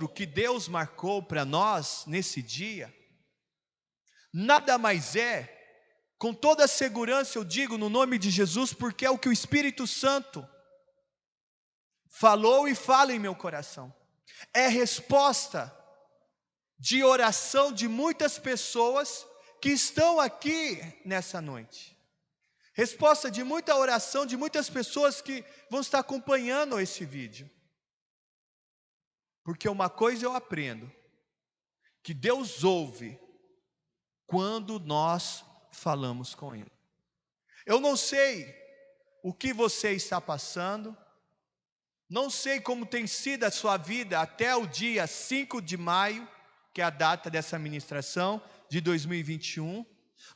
encontro que Deus marcou para nós nesse dia, nada mais é, com toda a segurança eu digo no nome de Jesus, porque é o que o Espírito Santo falou e fala em meu coração. É resposta de oração de muitas pessoas que estão aqui nessa noite. Resposta de muita oração de muitas pessoas que vão estar acompanhando esse vídeo. Porque uma coisa eu aprendo, que Deus ouve quando nós falamos com Ele. Eu não sei o que você está passando, não sei como tem sido a sua vida até o dia 5 de maio, que é a data dessa ministração de 2021,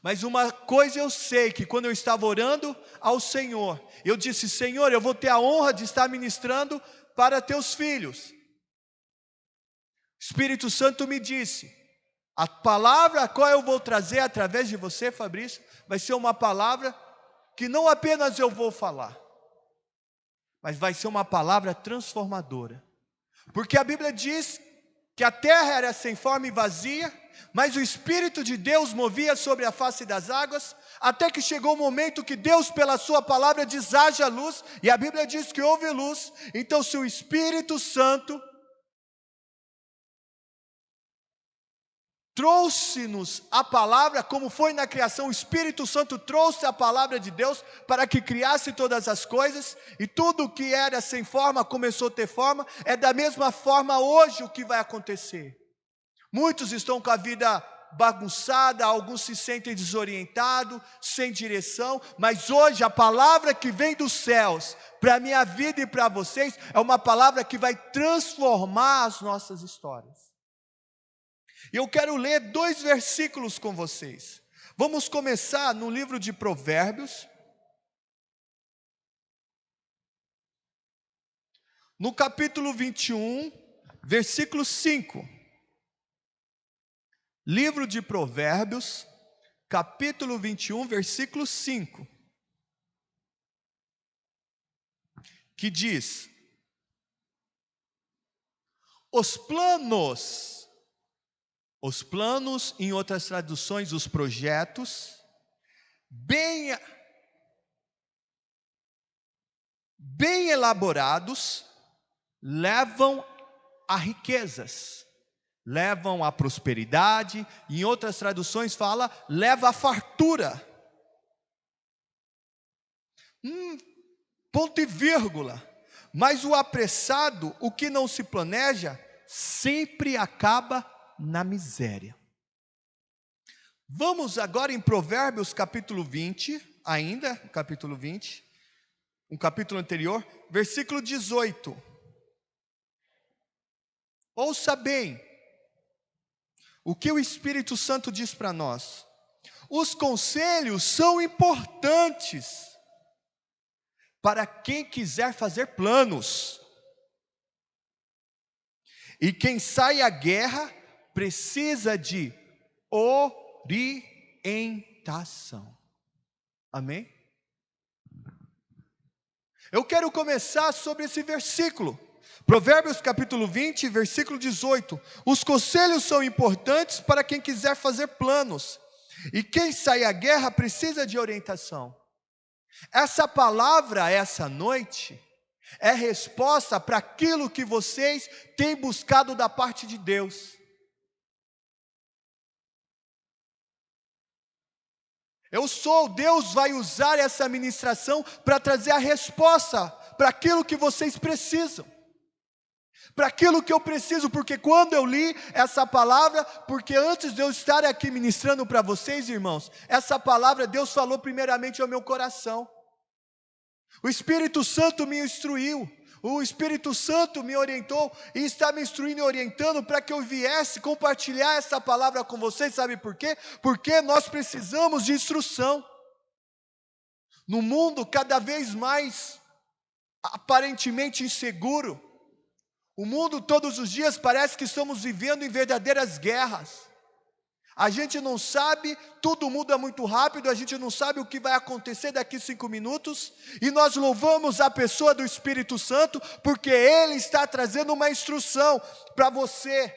mas uma coisa eu sei, que quando eu estava orando ao Senhor, eu disse: Senhor, eu vou ter a honra de estar ministrando para teus filhos. Espírito Santo me disse: a palavra a qual eu vou trazer através de você, Fabrício, vai ser uma palavra que não apenas eu vou falar, mas vai ser uma palavra transformadora. Porque a Bíblia diz que a terra era sem forma e vazia, mas o Espírito de Deus movia sobre a face das águas, até que chegou o momento que Deus, pela sua palavra, diz: haja luz, e a Bíblia diz que houve luz. Então, se o Espírito Santo trouxe-nos a palavra, como foi na criação, o Espírito Santo trouxe a palavra de Deus para que criasse todas as coisas, e tudo que era sem forma começou a ter forma. É da mesma forma hoje o que vai acontecer. Muitos estão com a vida bagunçada, alguns se sentem desorientados, sem direção, mas hoje a palavra que vem dos céus para a minha vida e para vocês é uma palavra que vai transformar as nossas histórias. E eu quero ler 2 versículos com vocês. Vamos começar no livro de Provérbios, no capítulo 21, versículo 5. Livro de Provérbios, capítulo 21, versículo 5. Que diz: os planos, em outras traduções, os projetos, bem elaborados, levam a riquezas, levam a prosperidade, em outras traduções fala, leva a fartura. Ponto e vírgula. Mas o apressado, o que não se planeja, sempre acaba na miséria. Vamos agora em Provérbios capítulo 20, ainda, capítulo 20, um capítulo anterior, versículo 18. Ouça bem o que o Espírito Santo diz para nós. Os conselhos são importantes para quem quiser fazer planos. E quem sai à guerra precisa de orientação. Amém? Eu quero começar sobre esse versículo. Provérbios capítulo 20, versículo 18. Os conselhos são importantes para quem quiser fazer planos. E quem sai à guerra precisa de orientação. Essa palavra, essa noite, é resposta para aquilo que vocês têm buscado da parte de Deus. Deus vai usar essa ministração para trazer a resposta para aquilo que vocês precisam. Para aquilo que eu preciso, porque quando eu li essa palavra, porque antes de eu estar aqui ministrando para vocês, irmãos, essa palavra Deus falou primeiramente ao meu coração. O Espírito Santo me instruiu, o Espírito Santo me orientou e está me instruindo e orientando para que eu viesse compartilhar essa palavra com vocês. Sabe por quê? Porque nós precisamos de instrução. No mundo cada vez mais aparentemente inseguro, o mundo todos os dias parece que estamos vivendo em verdadeiras guerras. A gente não sabe, tudo muda muito rápido, a gente não sabe o que vai acontecer daqui 5 minutos, e nós louvamos a pessoa do Espírito Santo, porque Ele está trazendo uma instrução para você,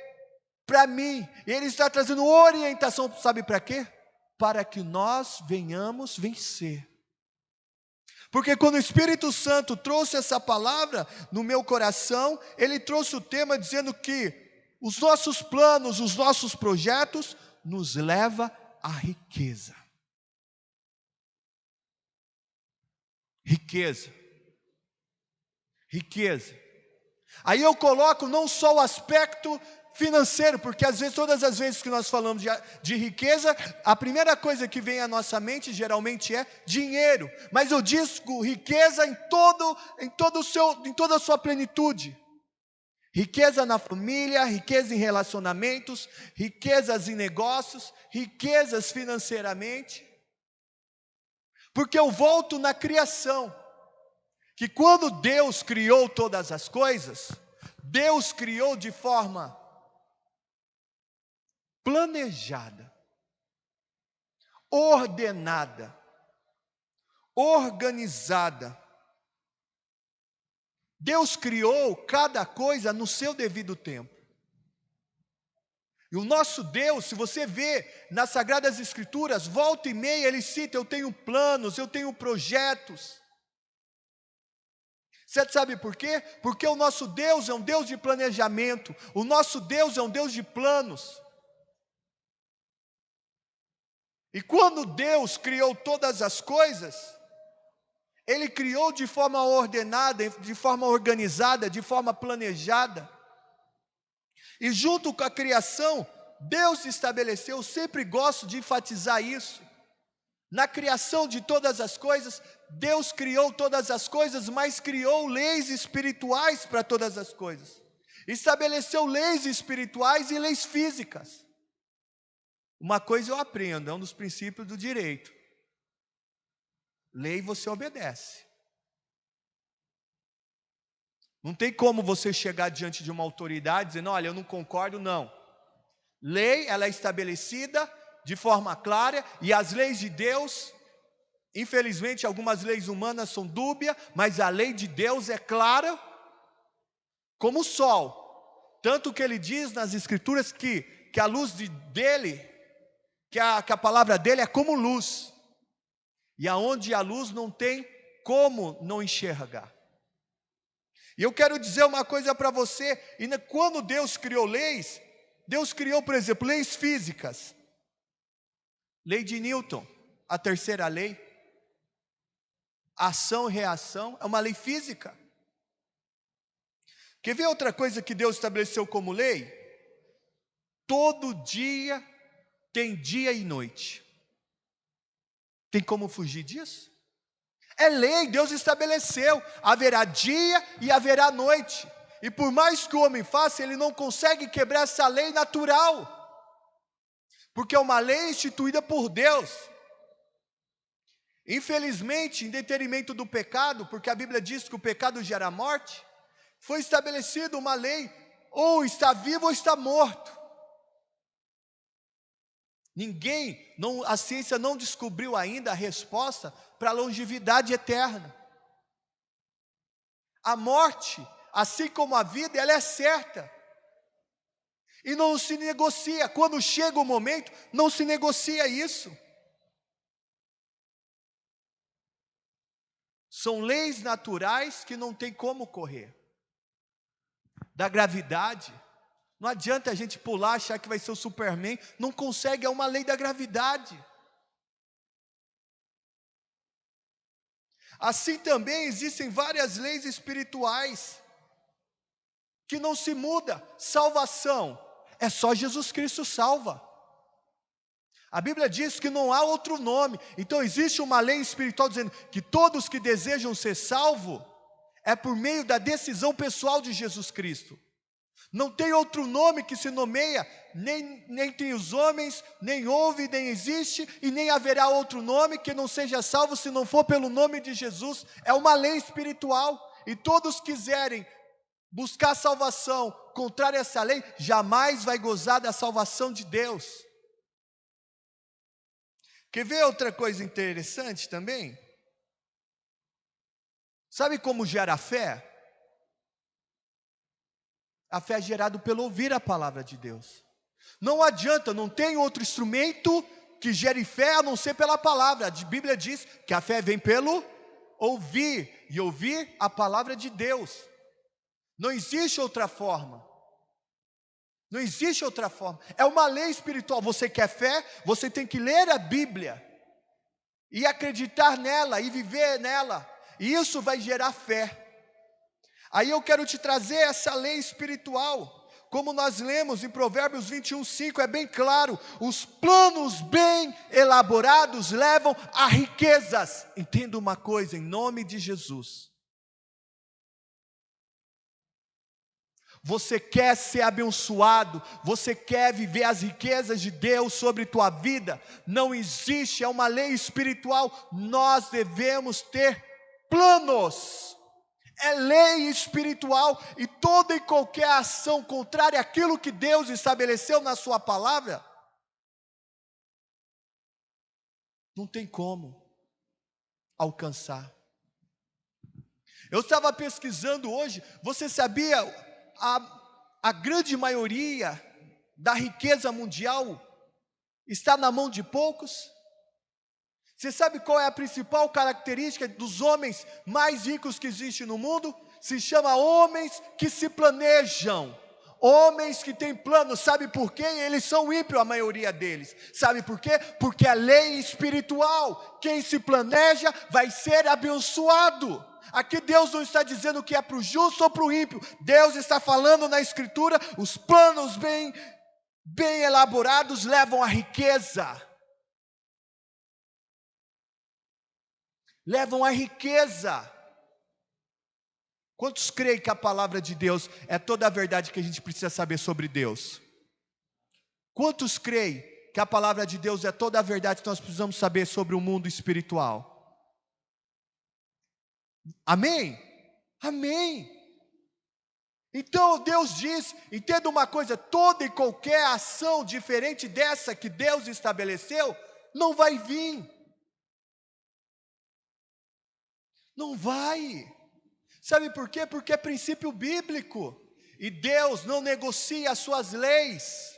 para mim, Ele está trazendo orientação, sabe para quê? Para que nós venhamos vencer. Porque quando o Espírito Santo trouxe essa palavra no meu coração, Ele trouxe o tema dizendo que os nossos planos, os nossos projetos, nos leva à riqueza. Riqueza. Riqueza. Aí eu coloco não só o aspecto financeiro, porque às vezes, todas as vezes que nós falamos de riqueza, a primeira coisa que vem à nossa mente geralmente é dinheiro. Mas eu digo riqueza em toda a sua plenitude. Riqueza na família, riqueza em relacionamentos, riquezas em negócios, riquezas financeiramente. Porque eu volto na criação, que quando Deus criou todas as coisas, Deus criou de forma planejada, ordenada, organizada. Deus criou cada coisa no seu devido tempo. E o nosso Deus, se você vê nas Sagradas Escrituras, volta e meia Ele cita: eu tenho planos, eu tenho projetos. Você sabe por quê? Porque o nosso Deus é um Deus de planejamento, o nosso Deus é um Deus de planos. E quando Deus criou todas as coisas, Ele criou de forma ordenada, de forma organizada, de forma planejada. E junto com a criação, Deus estabeleceu, eu sempre gosto de enfatizar isso. Na criação de todas as coisas, Deus criou todas as coisas, mas criou leis espirituais para todas as coisas. Estabeleceu leis espirituais e leis físicas. Uma coisa eu aprendo, é um dos princípios do direito. Lei você obedece. Não tem como você chegar diante de uma autoridade dizendo: olha, eu não concordo, não. Lei, ela é estabelecida de forma clara, e as leis de Deus, infelizmente algumas leis humanas são dúbias, mas a lei de Deus é clara como o sol. Tanto que Ele diz nas Escrituras que a luz dele, que a palavra dele é como luz. E aonde a luz não tem como não enxergar. E eu quero dizer uma coisa para você, quando Deus criou leis, Deus criou, por exemplo, leis físicas. Lei de Newton, a terceira lei. Ação e reação, é uma lei física. Quer ver outra coisa que Deus estabeleceu como lei? Todo dia tem dia e noite. Tem como fugir disso? É lei, Deus estabeleceu. Haverá dia e haverá noite. E por mais que o homem faça, ele não consegue quebrar essa lei natural. Porque é uma lei instituída por Deus. Infelizmente, em detrimento do pecado, porque a Bíblia diz que o pecado gera morte, foi estabelecida uma lei, ou está vivo ou está morto. A ciência não descobriu ainda a resposta para a longevidade eterna. A morte, assim como a vida, ela é certa. E não se negocia. Quando chega o momento, não se negocia isso. São leis naturais que não tem como correr. Da gravidade, não adianta a gente pular, achar que vai ser o Superman, não consegue, é uma lei da gravidade. Assim também existem várias leis espirituais, que não se muda. Salvação, é só Jesus Cristo salva. A Bíblia diz que não há outro nome, então existe uma lei espiritual dizendo que todos que desejam ser salvos, é por meio da decisão pessoal de Jesus Cristo. Não tem outro nome que se nomeia, nem entre os homens, nem houve, nem existe, e nem haverá outro nome que não seja salvo se não for pelo nome de Jesus. É uma lei espiritual, e todos quiserem buscar salvação contrária a essa lei, jamais vai gozar da salvação de Deus. Quer ver outra coisa interessante também? Sabe como gera a fé? A fé é gerada pelo ouvir a palavra de Deus. Não adianta, não tem outro instrumento que gere fé a não ser pela palavra. A Bíblia diz que a fé vem pelo ouvir, e ouvir a palavra de Deus. Não existe outra forma. Não existe outra forma. É uma lei espiritual. Você quer fé? Você tem que ler a Bíblia e acreditar nela e viver nela. E isso vai gerar fé. Aí eu quero te trazer essa lei espiritual. Como nós lemos em Provérbios 21:5, é bem claro: os planos bem elaborados levam a riquezas. Entenda uma coisa, em nome de Jesus. Você quer ser abençoado, você quer viver as riquezas de Deus sobre tua vida, não existe, é uma lei espiritual, nós devemos ter planos, é lei espiritual, e toda e qualquer ação contrária àquilo que Deus estabeleceu na sua palavra, não tem como alcançar. Eu estava pesquisando hoje, você sabia, a grande maioria da riqueza mundial está na mão de poucos? Você sabe qual é a principal característica dos homens mais ricos que existe no mundo? Se chama homens que se planejam, homens que têm planos. Sabe por quê? Eles são ímpios, a maioria deles. Sabe por quê? Porque a lei espiritual, quem se planeja vai ser abençoado. Aqui Deus não está dizendo que é para o justo ou para o ímpio. Deus está falando na Escritura, os planos bem elaborados levam à riqueza. Levam à riqueza. Quantos creem que a palavra de Deus é toda a verdade que a gente precisa saber sobre Deus? Quantos creem que a palavra de Deus é toda a verdade que nós precisamos saber sobre o mundo espiritual? Amém? Amém. Então Deus diz, entenda uma coisa, toda e qualquer ação diferente dessa que Deus estabeleceu, não vai vir. Não vai. Sabe por quê? Porque é princípio bíblico. E Deus não negocia as suas leis.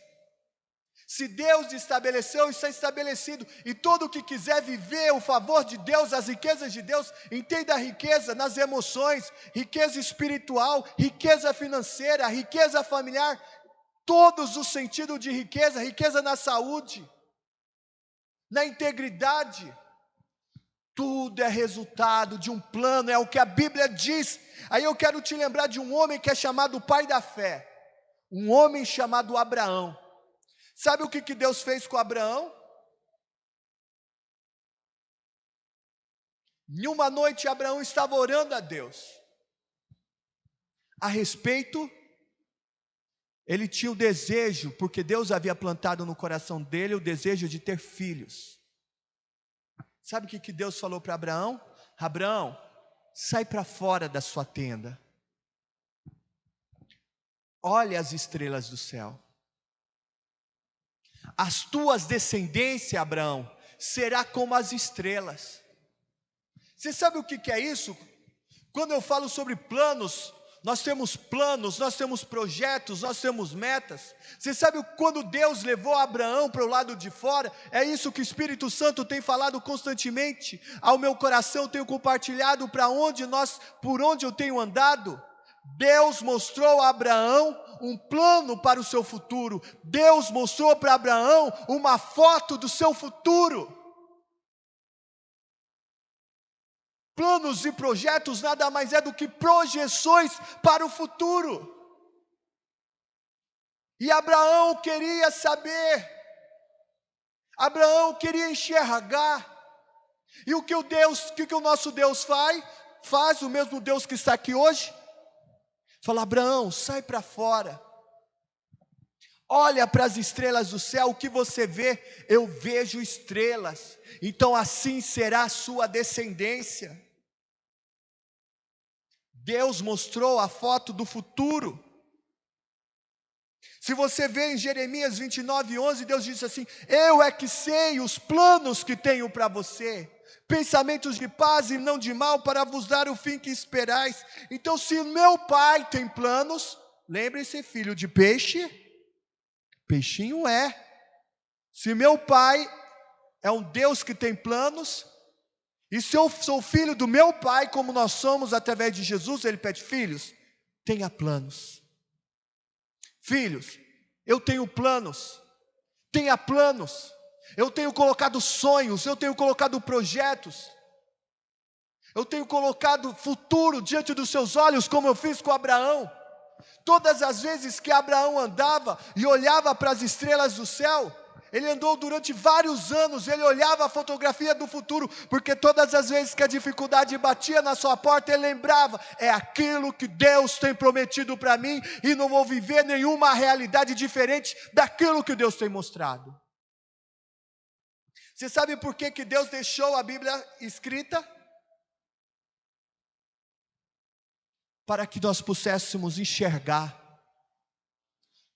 Se Deus estabeleceu, está estabelecido. E todo que quiser viver o favor de Deus, as riquezas de Deus, entenda a riqueza nas emoções, riqueza espiritual, riqueza financeira, riqueza familiar, todos os sentidos de riqueza, riqueza na saúde, na integridade. Tudo é resultado de um plano, é o que a Bíblia diz. Aí eu quero te lembrar de um homem que é chamado o pai da fé, um homem chamado Abraão. Sabe o que Deus fez com Abraão? Em uma noite Abraão estava orando a Deus a respeito, ele tinha o desejo, porque Deus havia plantado no coração dele o desejo de ter filhos. Sabe o que Deus falou para Abraão? Abraão, sai para fora da sua tenda. Olha as estrelas do céu. As tuas descendências, Abraão, será como as estrelas. Você sabe o que é isso? Quando eu falo sobre planos, nós temos projetos, nós temos metas. Você sabe quando Deus levou Abraão para o lado de fora? É isso que o Espírito Santo tem falado constantemente ao meu coração, tenho compartilhado por onde eu tenho andado. Deus mostrou a Abraão um plano para o seu futuro. Deus mostrou para Abraão uma foto do seu futuro. Planos e projetos nada mais é do que projeções para o futuro. E Abraão queria saber, Abraão queria enxergar. E o que o nosso Deus faz? Faz o mesmo Deus que está aqui hoje? Fala, Abraão, sai para fora. Olha para as estrelas do céu, o que você vê? Eu vejo estrelas. Então assim será a sua descendência. Deus mostrou a foto do futuro. Se você vê em Jeremias 29:11, Deus disse assim: eu é que sei os planos que tenho para você, pensamentos de paz e não de mal, para vos dar o fim que esperais. Então, se meu pai tem planos, lembre-se, filho de peixe, peixinho é. Se meu pai é um Deus que tem planos, e se eu sou filho do meu pai, como nós somos através de Jesus, ele pede: filhos, tenha planos. Filhos, eu tenho planos, tenha planos. Eu tenho colocado sonhos, eu tenho colocado projetos, eu tenho colocado futuro diante dos seus olhos, como eu fiz com Abraão. Todas as vezes que Abraão andava e olhava para as estrelas do céu, ele andou durante vários anos, ele olhava a fotografia do futuro, porque todas as vezes que a dificuldade batia na sua porta, ele lembrava: é aquilo que Deus tem prometido para mim, e não vou viver nenhuma realidade diferente daquilo que Deus tem mostrado. Você sabe por que Deus deixou a Bíblia escrita? Para que nós pudéssemos enxergar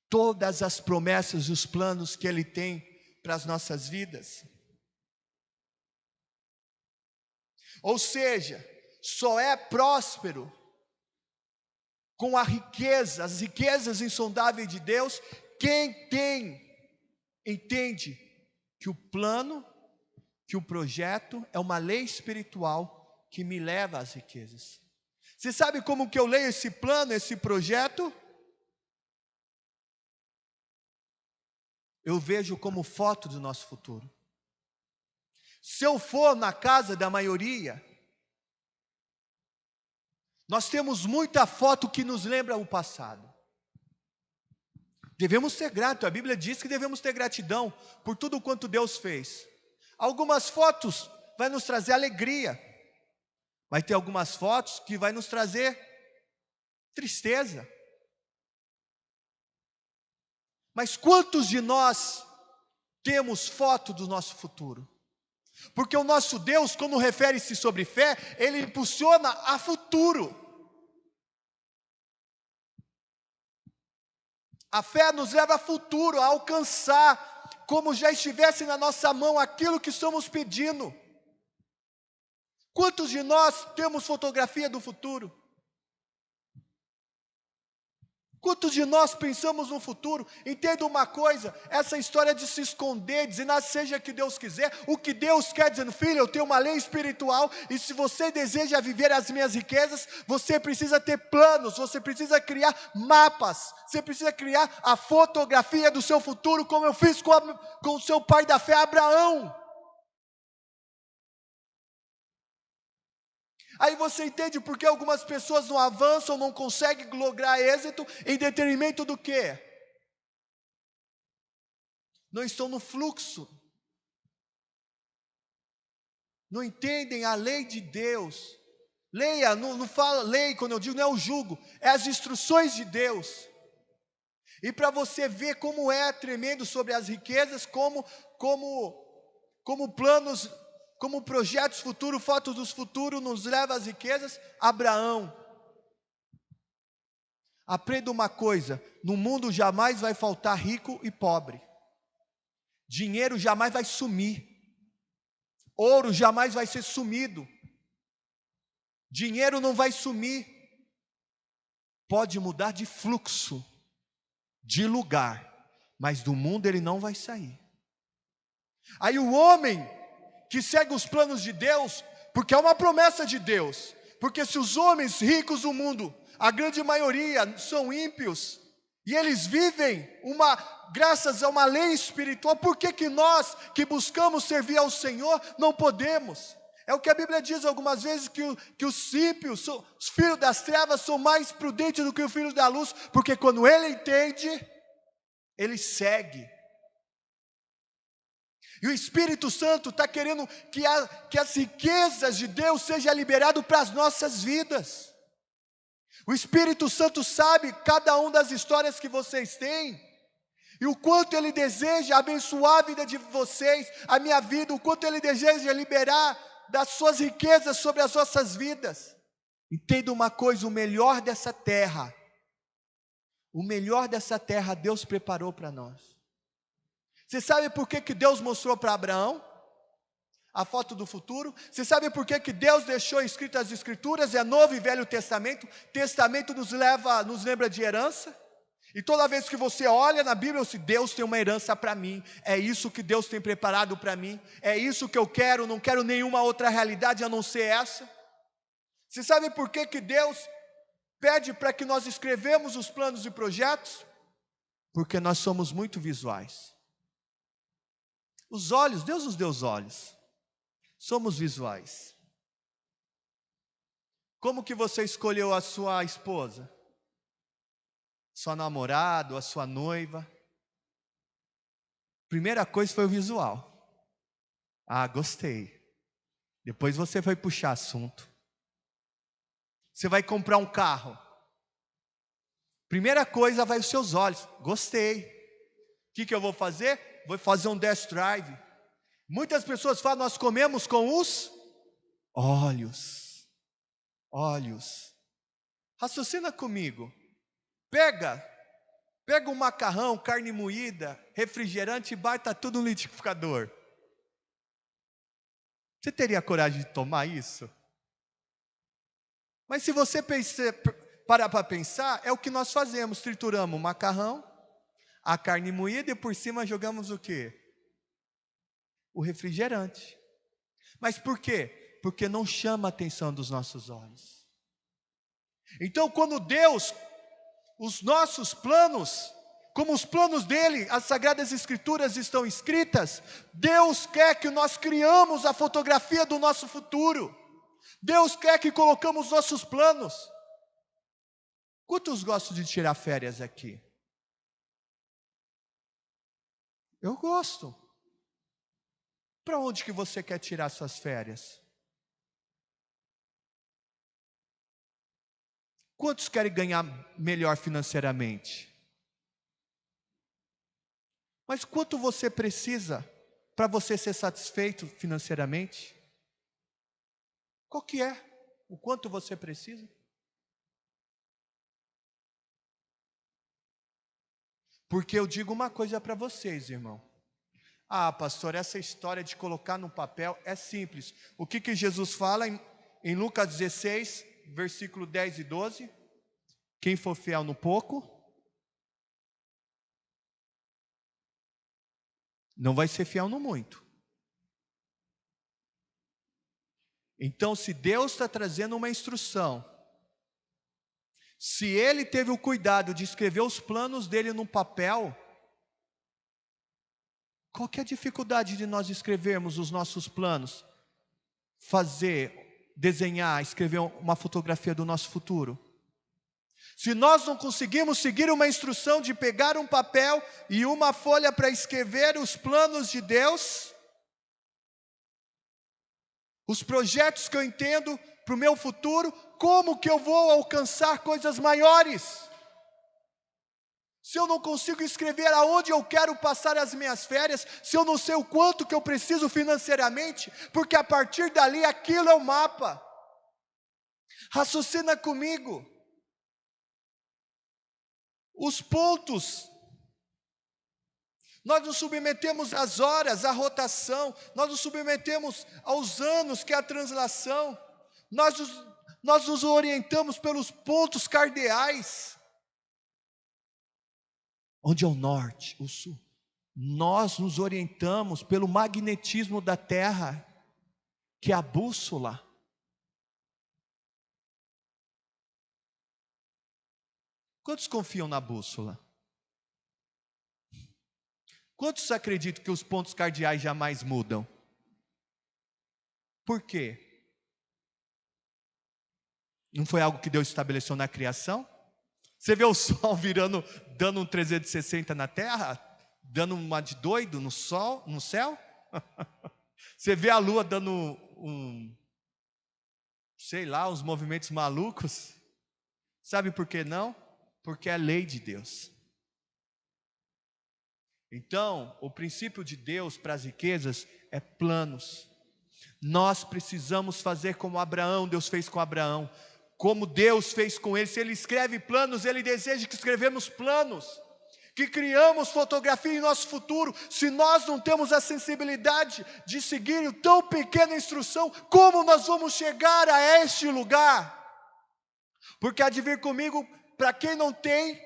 todas as promessas e os planos que Ele tem para as nossas vidas. Ou seja, só é próspero com a riqueza, as riquezas insondáveis de Deus, quem entende que o plano, que o projeto é uma lei espiritual que me leva às riquezas. Você sabe como que eu leio esse plano, esse projeto? Eu vejo como foto do nosso futuro. Se eu for na casa da maioria, nós temos muita foto que nos lembra o passado. Devemos ser gratos, a Bíblia diz que devemos ter gratidão por tudo quanto Deus fez. Algumas fotos vai nos trazer alegria, vai ter algumas fotos que vai nos trazer tristeza. Mas quantos de nós temos foto do nosso futuro? Porque o nosso Deus, quando refere-se sobre fé, Ele impulsiona a futuro. A fé nos leva a futuro, a alcançar, como já estivesse na nossa mão, aquilo que estamos pedindo. Quantos de nós temos fotografia do futuro? Quantos de nós pensamos no futuro? Entenda uma coisa, essa história de se esconder, dizendo: seja que Deus quiser, o que Deus quer, dizendo: filho, eu tenho uma lei espiritual, e se você deseja viver as minhas riquezas, você precisa ter planos, você precisa criar mapas, você precisa criar a fotografia do seu futuro, como eu fiz com o seu pai da fé, Abraão. Aí você entende por que algumas pessoas não avançam, não conseguem lograr êxito, em detrimento do quê? Não estão no fluxo. Não entendem a lei de Deus. Leia, não fala lei, quando eu digo, não é o jugo, é as instruções de Deus. E para você ver como é tremendo sobre as riquezas, como planos, como projetos futuros, fotos dos futuros nos leva às riquezas. Abraão. Aprenda uma coisa: no mundo jamais vai faltar rico e pobre. Dinheiro jamais vai sumir. Ouro jamais vai ser sumido. Dinheiro não vai sumir. Pode mudar de fluxo, de lugar, mas do mundo ele não vai sair. Aí o homem que segue os planos de Deus, porque é uma promessa de Deus, porque se os homens ricos do mundo, a grande maioria são ímpios, e eles vivem graças a uma lei espiritual, por que nós que buscamos servir ao Senhor não podemos? É o que a Bíblia diz algumas vezes, que os ímpios, os filhos das trevas, são mais prudentes do que os filhos da luz, porque quando ele entende, ele segue. E o Espírito Santo está querendo que as riquezas de Deus sejam liberadas para as nossas vidas. O Espírito Santo sabe cada uma das histórias que vocês têm, e o quanto Ele deseja abençoar a vida de vocês, a minha vida, o quanto Ele deseja liberar das suas riquezas sobre as nossas vidas. Entenda uma coisa: o melhor dessa terra, O melhor dessa terra Deus preparou para nós. Você sabe por que Deus mostrou para Abraão a foto do futuro? Você sabe por que Deus deixou escritas as Escrituras? É Novo e Velho Testamento. Testamento nos lembra de herança. E toda vez que você olha na Bíblia, Deus tem uma herança para mim. É isso que Deus tem preparado para mim. É isso que eu quero, não quero nenhuma outra realidade a não ser essa. Você sabe por que Deus pede para que nós escrevemos os planos e projetos? Porque nós somos muito visuais. Os olhos, Deus nos deu os olhos. Somos visuais. Como que você escolheu a sua esposa? Sua namorada, a sua noiva? Primeira coisa foi o visual. Ah, gostei. Depois você vai puxar assunto. Você vai comprar um carro. Primeira coisa vai os seus olhos. Gostei. O que eu vou fazer? Vou fazer um test drive. Muitas pessoas falam, nós comemos com os olhos. Olhos. Raciocina comigo. Pega um macarrão, carne moída, refrigerante e bata tudo no liquidificador. Você teria coragem de tomar isso? Mas se você parar para pensar, é o que nós fazemos. Trituramos o macarrão, a carne moída e por cima jogamos o quê? O refrigerante. Mas por quê? Porque não chama a atenção dos nossos olhos. Então quando Deus, os nossos planos, como os planos dele, as Sagradas Escrituras estão escritas, Deus quer que nós criamos a fotografia do nosso futuro. Deus quer que colocamos nossos planos. Quantos gostam de tirar férias aqui? Eu gosto. Para onde que você quer tirar suas férias? Quantos querem ganhar melhor financeiramente? Mas quanto você precisa para você ser satisfeito financeiramente? Qual que é? O quanto você precisa? Porque eu digo uma coisa para vocês, irmão. Ah, pastor, essa história de colocar no papel é simples. O que Jesus fala em Lucas 16, versículo 10 e 12? Quem for fiel no pouco, não vai ser fiel no muito. Então, se Deus está trazendo uma instrução, se Ele teve o cuidado de escrever os planos dele no papel, qual que é a dificuldade de nós escrevermos os nossos planos? Desenhar, escrever uma fotografia do nosso futuro? Se nós não conseguimos seguir uma instrução de pegar um papel e uma folha para escrever os planos de Deus, os projetos que eu entendo para o meu futuro, como que eu vou alcançar coisas maiores? Se eu não consigo escrever aonde eu quero passar as minhas férias, se eu não sei o quanto que eu preciso financeiramente, porque a partir dali aquilo é o mapa. Raciocina comigo. Os pontos, nós nos submetemos às horas, à rotação, nós nos submetemos aos anos, que é a translação, nós nos orientamos pelos pontos cardeais. Onde é o norte, o sul? Nós nos orientamos pelo magnetismo da terra, que é a bússola. Quantos confiam na bússola? Quantos acreditam que os pontos cardeais jamais mudam? Por quê? Não foi algo que Deus estabeleceu na criação? Você vê o sol dando um 360 na terra? Dando uma de doido no sol, no céu? Você vê a lua dando uns movimentos malucos? Sabe por que não? Porque é a lei de Deus. Então, o princípio de Deus para as riquezas é planos. Nós precisamos fazer como Abraão, Deus fez com Abraão. como Deus fez com ele. Se Ele escreve planos, Ele deseja que escrevemos planos, que criamos fotografia em nosso futuro. Se nós não temos a sensibilidade de seguir tão pequena instrução, como nós vamos chegar a este lugar? Porque há de vir comigo, para quem não tem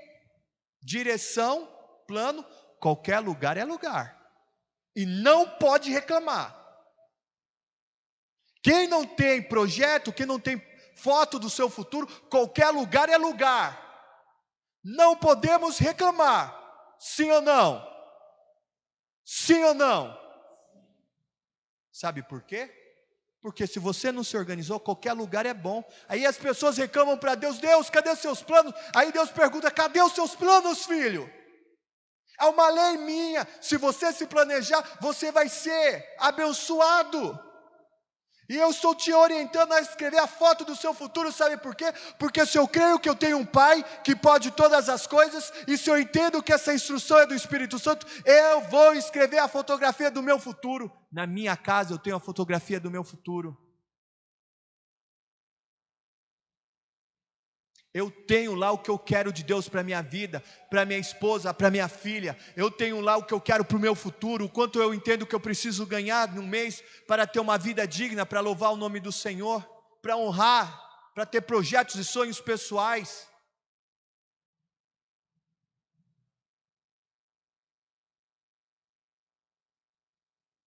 direção, plano, qualquer lugar é lugar, e não pode reclamar. Quem não tem projeto, quem não tem foto do seu futuro, qualquer lugar é lugar. Não podemos reclamar. Sim ou não? Sim ou não? Sabe por quê? Porque se você não se organizou, qualquer lugar é bom. Aí as pessoas reclamam para Deus: Deus, cadê os seus planos? Aí Deus pergunta: cadê os seus planos, filho? É uma lei minha. Se você se planejar, você vai ser abençoado. E eu estou te orientando a escrever a foto do seu futuro, sabe por quê? Porque se eu creio que eu tenho um Pai que pode todas as coisas, e se eu entendo que essa instrução é do Espírito Santo, eu vou escrever a fotografia do meu futuro. Na minha casa eu tenho a fotografia do meu futuro. Eu tenho lá o que eu quero de Deus para a minha vida, para minha esposa, para minha filha. Eu tenho lá o que eu quero para o meu futuro, o quanto eu entendo que eu preciso ganhar num mês para ter uma vida digna, para louvar o nome do Senhor, para honrar, para ter projetos e sonhos pessoais.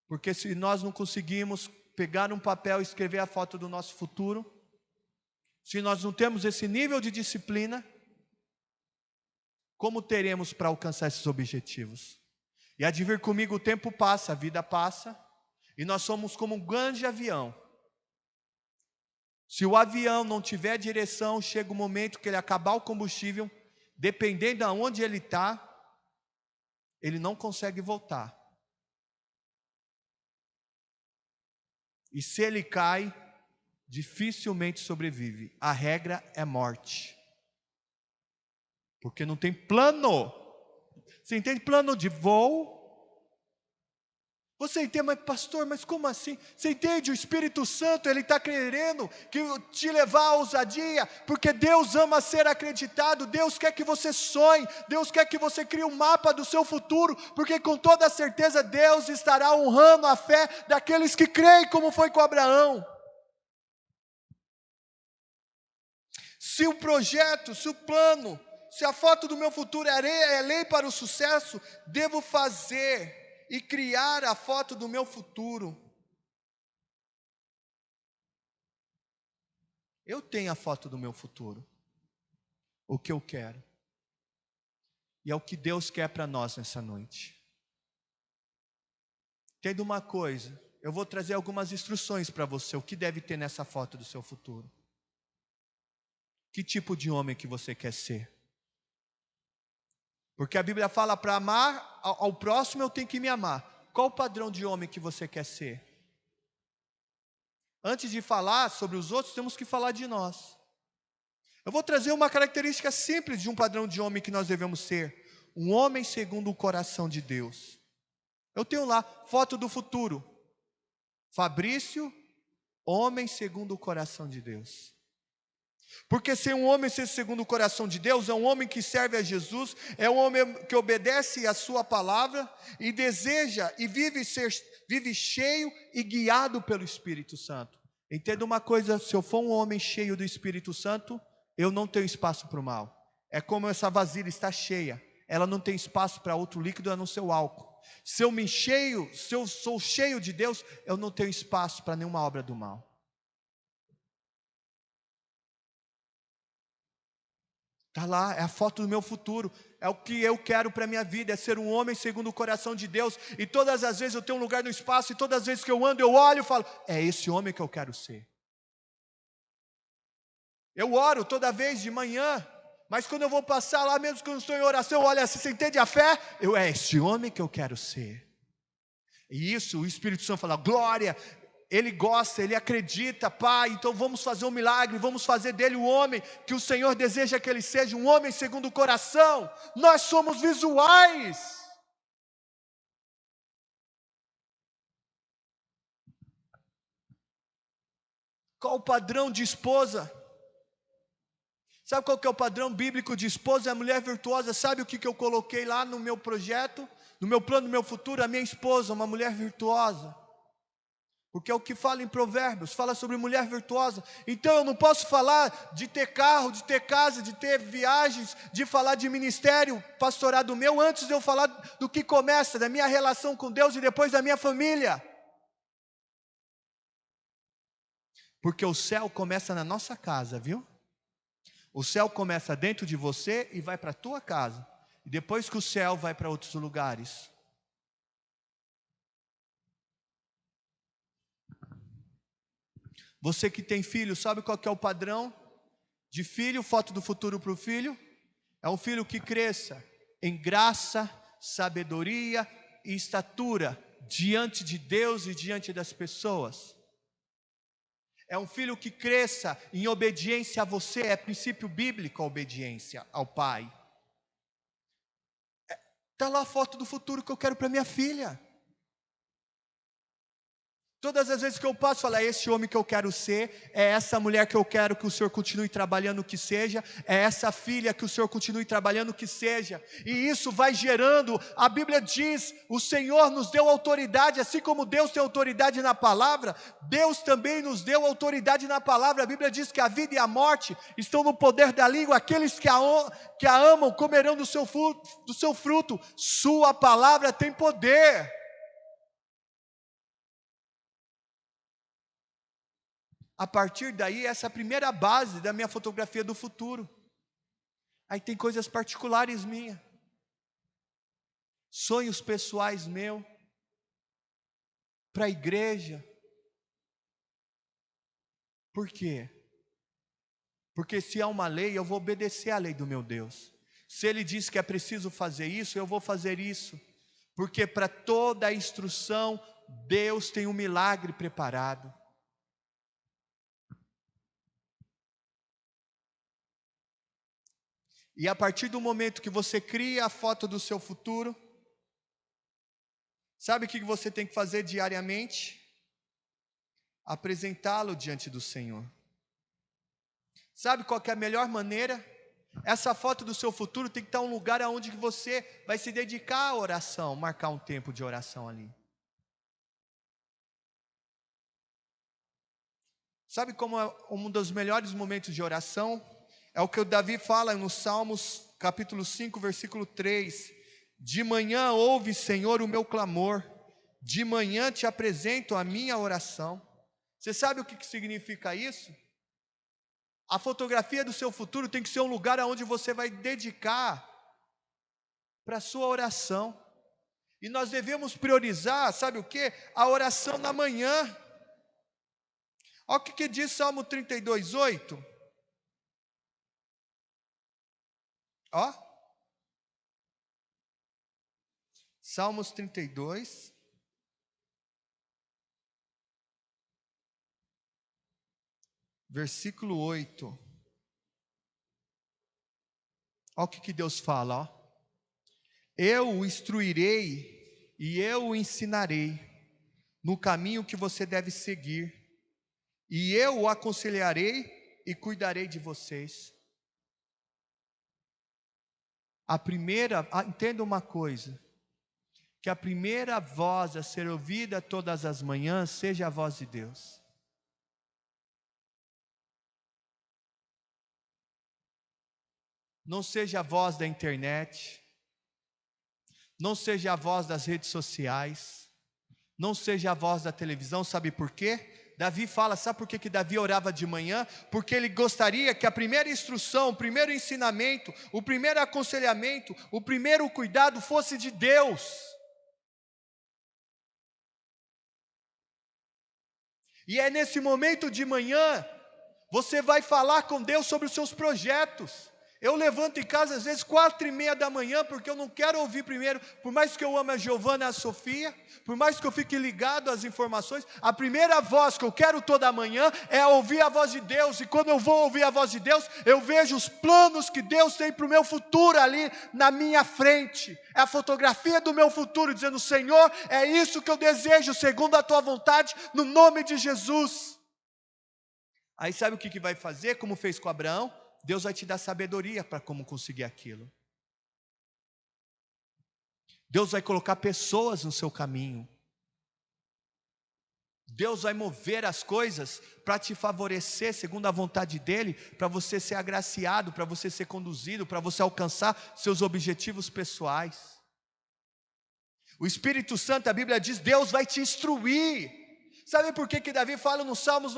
Porque se nós não conseguimos pegar um papel e escrever a foto do nosso futuro, se nós não temos esse nível de disciplina, como teremos para alcançar esses objetivos? E há de vir comigo, o tempo passa, a vida passa, e nós somos como um grande avião. Se o avião não tiver direção, chega o momento que ele acabar o combustível, dependendo de onde ele está, ele não consegue voltar. E se ele cai, dificilmente sobrevive. A regra é morte. Porque não tem plano. Você entende? Plano de voo. Você entende, mas pastor, mas como assim? Você entende? O Espírito Santo, Ele está querendo te levar à ousadia, porque Deus ama ser acreditado. Deus quer que você sonhe, Deus quer que você crie um mapa do seu futuro, porque com toda certeza Deus estará honrando a fé daqueles que creem, como foi com Abraão. Se o projeto, se o plano, se a foto do meu futuro é lei para o sucesso, devo fazer e criar a foto do meu futuro. Eu tenho a foto do meu futuro, o que eu quero, e é o que Deus quer para nós nessa noite. Entenda uma coisa, eu vou trazer algumas instruções para você, o que deve ter nessa foto do seu futuro. Que tipo de homem que você quer ser? Porque a Bíblia fala para amar ao próximo, eu tenho que me amar. Qual o padrão de homem que você quer ser? Antes de falar sobre os outros, temos que falar de nós. Eu vou trazer uma característica simples de um padrão de homem que nós devemos ser. Um homem segundo o coração de Deus. Eu tenho lá, foto do futuro. Fabrício, homem segundo o coração de Deus. Porque ser um homem segundo o coração de Deus é um homem que serve a Jesus, é um homem que obedece a sua palavra e deseja e vive cheio e guiado pelo Espírito Santo. Entenda uma coisa, se eu for um homem cheio do Espírito Santo, eu não tenho espaço para o mal. É como essa vasilha está cheia, ela não tem espaço para outro líquido a não ser o álcool. Se eu sou cheio de Deus, eu não tenho espaço para nenhuma obra do mal. Está lá, é a foto do meu futuro, é o que eu quero para a minha vida, é ser um homem segundo o coração de Deus, e todas as vezes eu tenho um lugar no espaço, e todas as vezes que eu ando, eu olho e falo, é esse homem que eu quero ser. Eu oro toda vez de manhã, mas quando eu vou passar lá, mesmo que eu não estou em oração, eu olho assim, você entende a fé? É esse homem que eu quero ser. E isso, o Espírito Santo fala, glória, ele gosta, ele acredita, Pai, então vamos fazer um milagre, vamos fazer dele o homem que o Senhor deseja que ele seja, um homem segundo o coração. Nós somos visuais. Qual o padrão de esposa? Sabe qual que é o padrão bíblico de esposa? A mulher virtuosa. Sabe o que eu coloquei lá no meu projeto, no meu plano, no meu futuro? A minha esposa, uma mulher virtuosa. Porque é o que fala em Provérbios, fala sobre mulher virtuosa. Então eu não posso falar de ter carro, de ter casa, de ter viagens, de falar de ministério, pastorado meu, antes de eu falar do que começa, da minha relação com Deus e depois da minha família. Porque o céu começa na nossa casa, viu? O céu começa dentro de você e vai para a tua casa. E depois que o céu vai para outros lugares. Você que tem filho, sabe qual que é o padrão de filho? Foto do futuro para o filho. É um filho que cresça em graça, sabedoria e estatura diante de Deus e diante das pessoas. É um filho que cresça em obediência a você. É princípio bíblico a obediência ao pai. Está lá a foto do futuro que eu quero para minha filha. Todas as vezes que eu passo, falo, é esse homem que eu quero ser, é essa mulher que eu quero que o Senhor continue trabalhando que seja, é essa filha que o Senhor continue trabalhando que seja, e isso vai gerando, a Bíblia diz, o Senhor nos deu autoridade, assim como Deus tem autoridade na palavra, Deus também nos deu autoridade na palavra. A Bíblia diz que a vida e a morte estão no poder da língua, aqueles que a amam comerão do seu fruto, sua palavra tem poder. A partir daí, essa é a primeira base da minha fotografia do futuro. Aí tem coisas particulares minhas, sonhos pessoais meus, para a igreja. Por quê? Porque se há uma lei, eu vou obedecer à lei do meu Deus. Se Ele diz que é preciso fazer isso, eu vou fazer isso. Porque para toda a instrução, Deus tem um milagre preparado. E a partir do momento que você cria a foto do seu futuro, sabe o que você tem que fazer diariamente? Apresentá-lo diante do Senhor. Sabe qual que é a melhor maneira? Essa foto do seu futuro tem que estar em um lugar onde você vai se dedicar à oração, marcar um tempo de oração ali. Sabe como é um dos melhores momentos de oração? É o que o Davi fala no Salmos capítulo 5, versículo 3. De manhã ouve, Senhor, o meu clamor. De manhã te apresento a minha oração. Você sabe o que significa isso? A fotografia do seu futuro tem que ser um lugar onde você vai dedicar para a sua oração. E nós devemos priorizar, sabe o quê? A oração na manhã. Olha o que diz Salmo 32, 8. Ó. Salmos 32. Versículo 8. Olha o que Deus fala, ó. Eu o instruirei e eu o ensinarei no caminho que você deve seguir, e eu o aconselharei e cuidarei de vocês. Entenda uma coisa, que a primeira voz a ser ouvida todas as manhãs seja a voz de Deus. Não seja a voz da internet, não seja a voz das redes sociais, não seja a voz da televisão. Sabe por quê? Davi fala, sabe por que Davi orava de manhã? Porque ele gostaria que a primeira instrução, o primeiro ensinamento, o primeiro aconselhamento, o primeiro cuidado fosse de Deus. E é nesse momento de manhã, você vai falar com Deus sobre os seus projetos. Eu levanto em casa às vezes 4:30 da manhã, porque eu não quero ouvir primeiro, por mais que eu ame a Giovana e a Sofia, por mais que eu fique ligado às informações, a primeira voz que eu quero toda manhã é ouvir a voz de Deus. E quando eu vou ouvir a voz de Deus, eu vejo os planos que Deus tem para o meu futuro ali na minha frente. É a fotografia do meu futuro, dizendo, Senhor, é isso que eu desejo, segundo a tua vontade, no nome de Jesus. Aí sabe o que vai fazer, como fez com Abraão? Deus vai te dar sabedoria para como conseguir aquilo. Deus vai colocar pessoas no seu caminho. Deus vai mover as coisas para te favorecer segundo a vontade dEle, para você ser agraciado, para você ser conduzido, para você alcançar seus objetivos pessoais. O Espírito Santo, a Bíblia diz, Deus vai te instruir. Sabe por que Davi fala no Salmos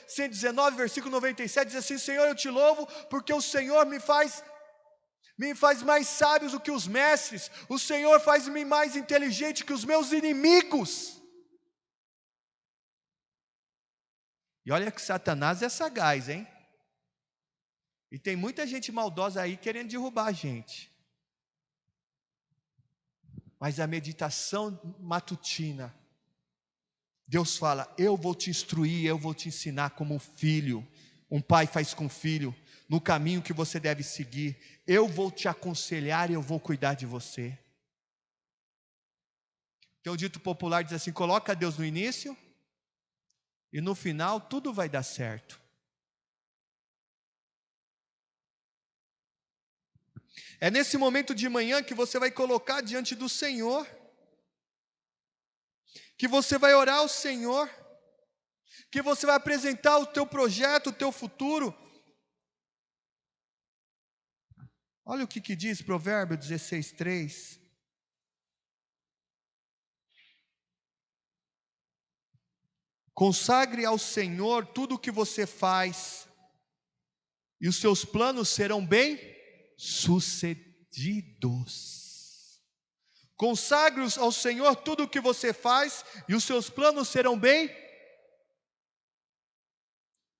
119, versículo 97, diz assim: Senhor, eu te louvo, porque o Senhor me faz mais sábios do que os mestres, o Senhor faz-me mais inteligente que os meus inimigos. E olha que Satanás é sagaz, hein? E tem muita gente maldosa aí querendo derrubar a gente. Mas a meditação matutina, Deus fala, eu vou te instruir, eu vou te ensinar como um filho, um pai faz com o filho, no caminho que você deve seguir. Eu vou te aconselhar e eu vou cuidar de você. Tem um dito popular que diz assim, coloca Deus no início, e no final tudo vai dar certo. É nesse momento de manhã que você vai colocar diante do Senhor, que você vai orar ao Senhor, que você vai apresentar o teu projeto, o teu futuro. Olha o que diz Provérbio 16:3. Consagre ao Senhor tudo o que você faz, e os seus planos serão bem-sucedidos. Consagre ao Senhor tudo o que você faz, e os seus planos serão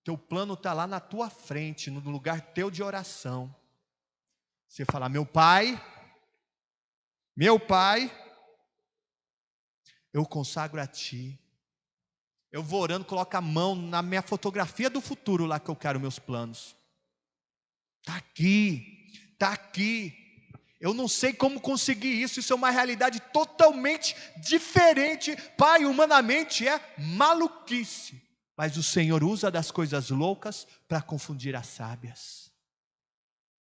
Teu plano está lá na tua frente, no lugar teu de oração. Você fala, meu pai, eu consagro a ti. Eu vou orando, coloco a mão na minha fotografia do futuro lá que eu quero meus planos. Está aqui. Eu não sei como conseguir isso é uma realidade totalmente diferente. Pai, humanamente é maluquice. Mas o Senhor usa das coisas loucas para confundir as sábias.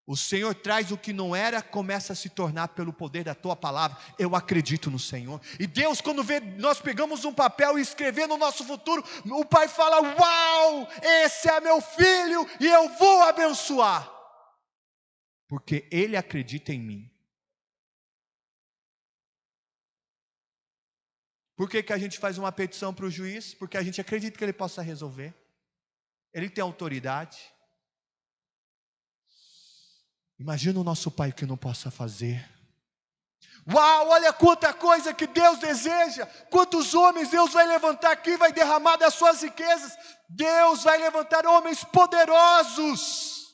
O Senhor traz o que não era, começa a se tornar pelo poder da tua palavra. Eu acredito no Senhor. E Deus, quando vê, nós pegamos um papel e escrevemos o nosso futuro, o Pai fala, uau, esse é meu filho e eu vou abençoar. Porque Ele acredita em mim. Por que a gente faz uma petição para o juiz? Porque a gente acredita que ele possa resolver. Ele tem autoridade. Imagina o nosso Pai que não possa fazer. Uau, olha quanta coisa que Deus deseja. Quantos homens Deus vai levantar aqui, vai derramar das suas riquezas. Deus vai levantar homens poderosos.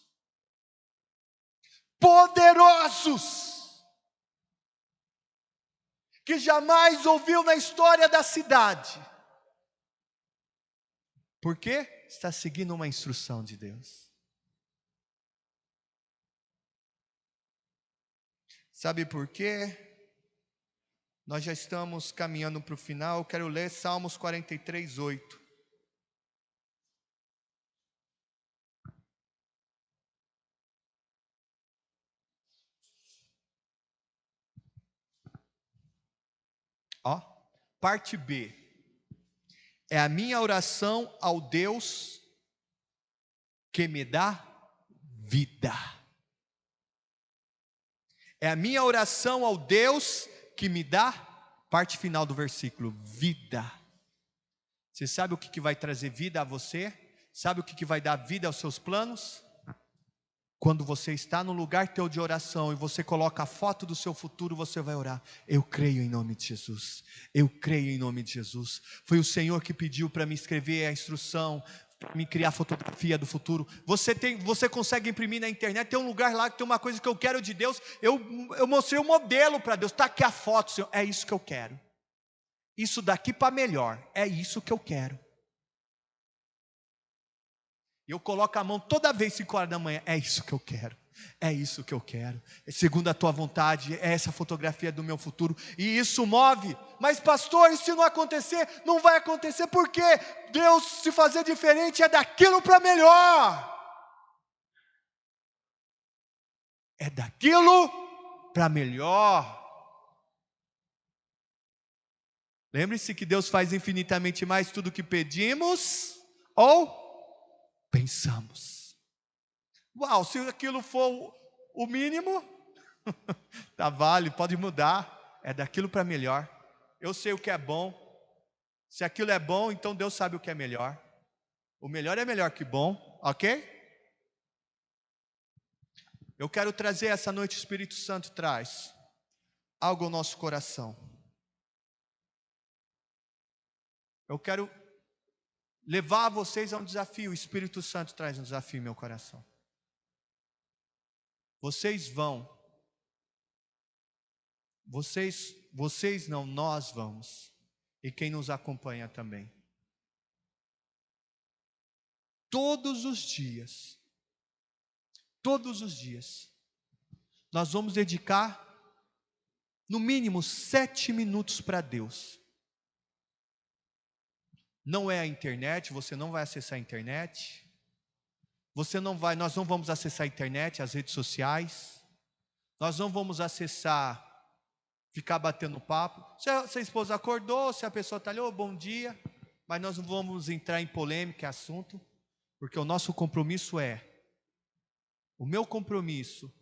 Que jamais ouviu na história da cidade. Por quê? Está seguindo uma instrução de Deus. Sabe por quê? Nós já estamos caminhando para o final. Eu quero ler Salmos 43:8. Ó, parte B. É a minha oração ao Deus que me dá vida. É a minha oração ao Deus que me dá, parte final do versículo, vida. Você sabe o que vai trazer vida a você? Sabe o que vai dar vida aos seus planos? Quando você está no lugar teu de oração e você coloca a foto do seu futuro, você vai orar. Eu creio em nome de Jesus. Eu creio em nome de Jesus. Foi o Senhor que pediu para me escrever a instrução, para me criar a fotografia do futuro. Você consegue imprimir na internet, tem um lugar lá que tem uma coisa que eu quero de Deus. Eu mostrei um modelo para Deus. Está aqui a foto, Senhor. É isso que eu quero. Isso daqui para melhor. É isso que eu quero. Eu coloco a mão toda vez 5 horas da manhã. É isso que eu quero. É isso que eu quero. Segundo a tua vontade, é essa fotografia do meu futuro. E isso move. Mas pastor, e se não acontecer? Não vai acontecer. Por quê? Deus, se fazer diferente, é daquilo para melhor. é daquilo para melhor. Lembre-se que Deus faz infinitamente mais tudo o que pedimos ou pensamos. Uau, se aquilo for o mínimo, tá vale, pode mudar. É daquilo para melhor. Eu sei o que é bom. Se aquilo é bom, então Deus sabe o que é melhor. O melhor é melhor que bom, ok? Eu quero trazer essa noite, o Espírito Santo traz algo ao nosso coração. Eu quero levar vocês a um desafio. O Espírito Santo traz um desafio em meu coração. Vocês vão. Vocês não, nós vamos. E quem nos acompanha também. Todos os dias, nós vamos dedicar no mínimo 7 minutos para Deus. Não é a internet, você não vai acessar a internet. Nós não vamos acessar a internet, as redes sociais. Nós não vamos acessar, ficar batendo papo. Se a esposa acordou, se a pessoa está ali, oh, bom dia. Mas nós não vamos entrar em polêmica, assunto. Porque o nosso compromisso o meu compromisso,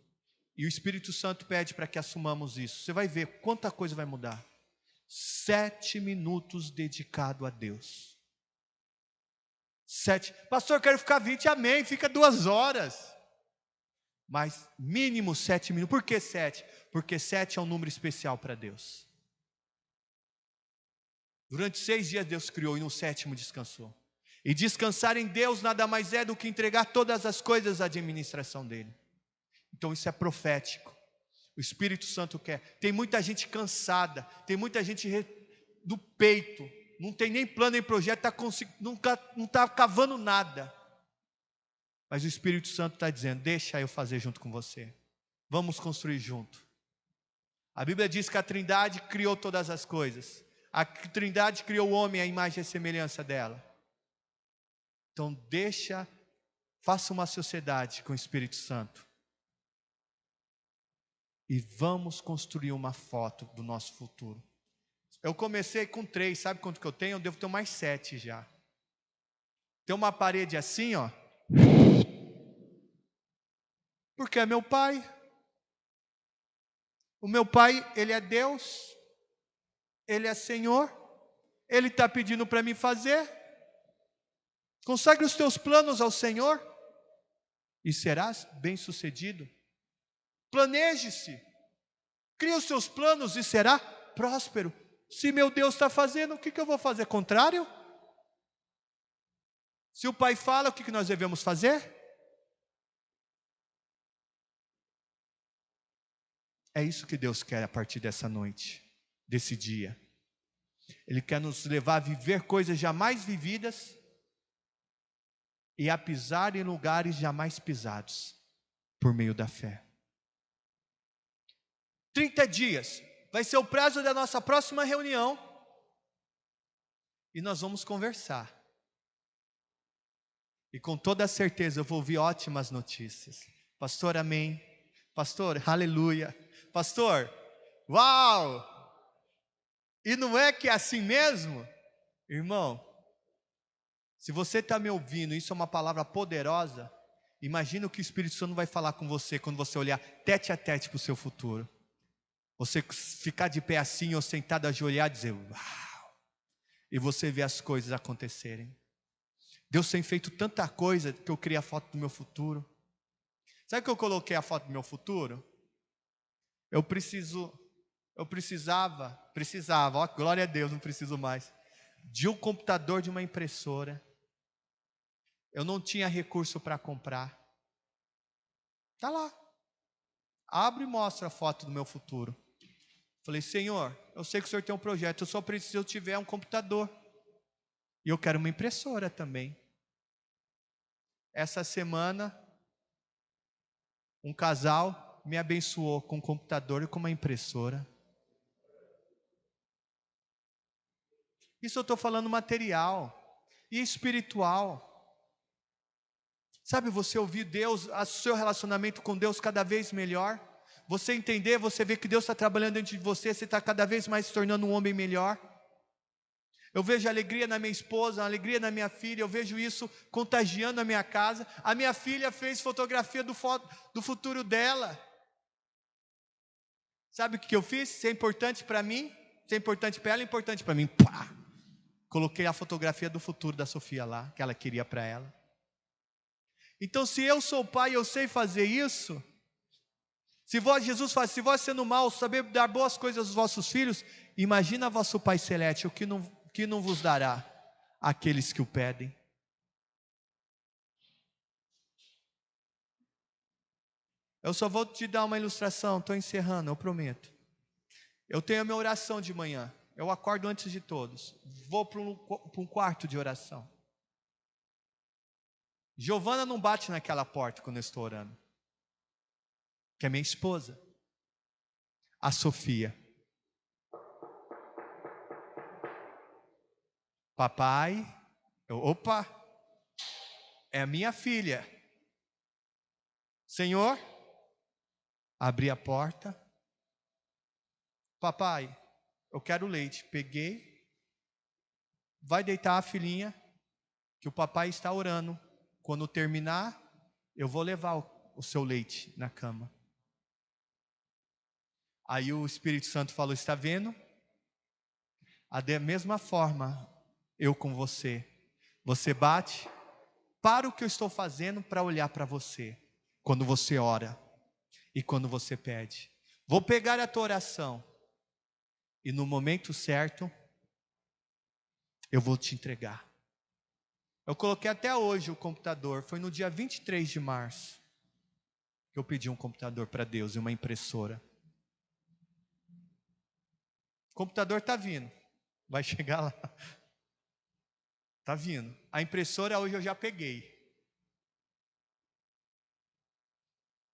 e o Espírito Santo pede para que assumamos isso. Você vai ver quanta coisa vai mudar. 7 minutos dedicado a Deus. 7. Pastor, eu quero ficar 20, amém, fica 2 horas. Mas mínimo 7 minutos. Por que 7? Porque 7 é um número especial para Deus. Durante 6 dias Deus criou e no 7º descansou. E descansar em Deus nada mais é do que entregar todas as coisas à administração dEle. Então isso é profético. O Espírito Santo quer. Tem muita gente cansada, tem muita gente do peito, não tem nem plano nem projeto, não está cavando nada. Mas o Espírito Santo está dizendo, deixa eu fazer junto com você. Vamos construir junto. A Bíblia diz que a Trindade criou todas as coisas. A Trindade criou o homem à imagem e semelhança dela. Então faça uma sociedade com o Espírito Santo. E vamos construir uma foto do nosso futuro. Eu comecei com 3, sabe quanto que eu tenho? Eu devo ter mais 7 já. Tem uma parede assim, ó. Porque é meu pai. O meu pai, ele é Deus. Ele é Senhor. Ele está pedindo para mim fazer. Consagre os teus planos ao Senhor. E serás bem-sucedido. Planeje-se. Crie os seus planos e será próspero. Se meu Deus está fazendo, o que eu vou fazer? Contrário? Se o Pai fala, o que nós devemos fazer? É isso que Deus quer a partir dessa noite, desse dia. Ele quer nos levar a viver coisas jamais vividas e a pisar em lugares jamais pisados, por meio da fé. 30 dias vai ser o prazo da nossa próxima reunião e nós vamos conversar. E com toda certeza eu vou ouvir ótimas notícias. Pastor, amém. Pastor, aleluia. Pastor, uau! E não é que é assim mesmo? Irmão, se você está me ouvindo, isso é uma palavra poderosa. Imagina o que o Espírito Santo vai falar com você quando você olhar tete a tete para o seu futuro. Você ficar de pé assim ou sentado ajoelhado e dizer, uau! E você ver as coisas acontecerem. Deus tem feito tanta coisa que eu criei a foto do meu futuro. Sabe que eu coloquei a foto do meu futuro? Eu precisava, ó, glória a Deus, não preciso mais, de um computador, de uma impressora. Eu não tinha recurso para comprar. Está lá. Abre e mostra a foto do meu futuro. Falei, Senhor, eu sei que o Senhor tem um projeto, eu só preciso, se eu tiver um computador. E eu quero uma impressora também. Essa semana, um casal me abençoou com um computador e com uma impressora. Isso eu estou falando material e espiritual. Sabe, você ouvir Deus, o seu relacionamento com Deus cada vez melhor. Você entender, você ver que Deus está trabalhando dentro de você, você está cada vez mais se tornando um homem melhor. Eu vejo alegria na minha esposa, alegria na minha filha, eu vejo isso contagiando a minha casa. A minha filha fez fotografia do futuro dela. Sabe o que eu fiz? Se é importante para mim, se é importante para ela, é importante para mim. Pá! Coloquei a fotografia do futuro da Sofia lá, que ela queria para ela. Então, se eu sou pai e eu sei fazer isso, Jesus fala, se vós sendo mal, saber dar boas coisas aos vossos filhos, imagina vosso Pai Celeste, o que não vos dará aqueles que o pedem. Eu só vou te dar uma ilustração, estou encerrando, eu prometo. Eu tenho a minha oração de manhã, eu acordo antes de todos, vou para um quarto de oração. Giovana não bate naquela porta quando eu estou orando, que é minha esposa. A Sofia. Papai, opa, é a minha filha. Senhor, abri a porta. Papai, eu quero leite. Peguei. Vai deitar a filhinha, que o papai está orando. Quando terminar, eu vou levar o seu leite na cama. Aí o Espírito Santo falou, está vendo? Da mesma forma, eu com você. Você bate, para o que eu estou fazendo para olhar para você. Quando você ora e quando você pede. Vou pegar a tua oração e no momento certo, eu vou te entregar. Eu coloquei até hoje o computador, foi no dia 23 de março, que eu pedi um computador para Deus e uma impressora. O computador está vindo, vai chegar lá. Está vindo. A impressora hoje eu já peguei.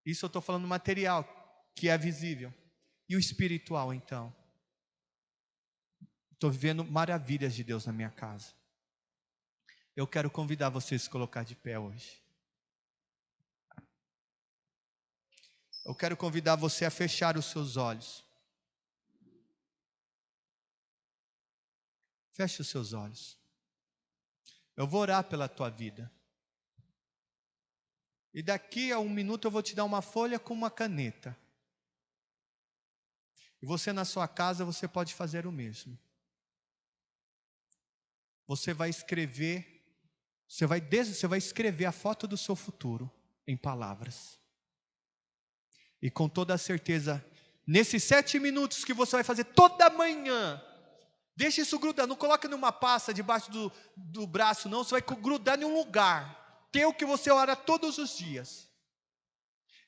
Isso eu estou falando material, que é visível. E o espiritual então? Estou vivendo maravilhas de Deus na minha casa. Eu quero convidar vocês a se colocar de pé hoje. Eu quero convidar você a fechar os seus olhos. Feche os seus olhos. Eu vou orar pela tua vida. E daqui a 1 minuto eu vou te dar uma folha com uma caneta. E você na sua casa, você pode fazer o mesmo. Você vai escrever, você vai escrever a foto do seu futuro em palavras. E com toda a certeza, nesses 7 minutos que você vai fazer toda manhã, deixa isso grudar, não coloque numa pasta debaixo do braço não, você vai grudar em um lugar, ter o que você ora todos os dias.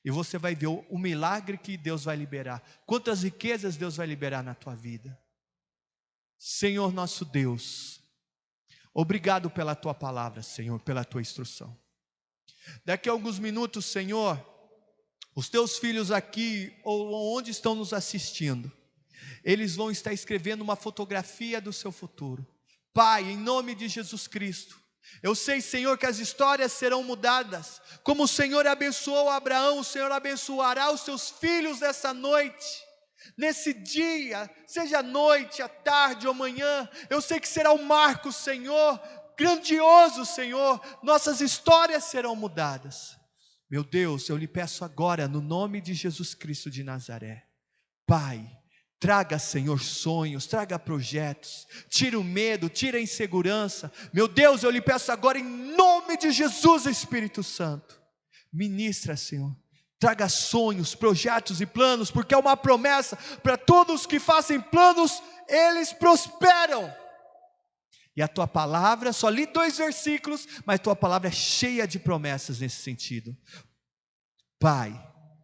E você vai ver o milagre que Deus vai liberar, quantas riquezas Deus vai liberar na tua vida. Senhor nosso Deus, obrigado pela tua palavra, Senhor, pela tua instrução. Daqui a alguns minutos, Senhor, os teus filhos aqui, ou onde estão nos assistindo, eles vão estar escrevendo uma fotografia do seu futuro. Pai, em nome de Jesus Cristo, eu sei, Senhor, que as histórias serão mudadas. Como o Senhor abençoou Abraão, o Senhor abençoará os seus filhos nessa noite. Nesse dia, seja noite, à tarde ou manhã, eu sei que será um marco, Senhor, grandioso, Senhor. Nossas histórias serão mudadas. Meu Deus, eu lhe peço agora, no nome de Jesus Cristo de Nazaré, Pai, traga, Senhor, sonhos, traga projetos, tira o medo, tira a insegurança. Meu Deus, eu lhe peço agora, em nome de Jesus, Espírito Santo, ministra, Senhor, traga sonhos, projetos e planos, porque é uma promessa para todos que fazem planos, eles prosperam. E a tua palavra, só li 2 versículos, mas tua palavra é cheia de promessas nesse sentido. Pai,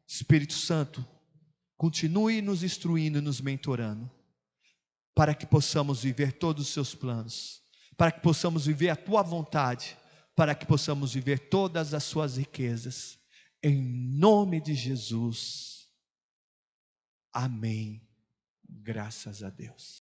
Espírito Santo, continue nos instruindo e nos mentorando, para que possamos viver todos os seus planos, para que possamos viver a tua vontade, para que possamos viver todas as suas riquezas, em nome de Jesus, amém, graças a Deus.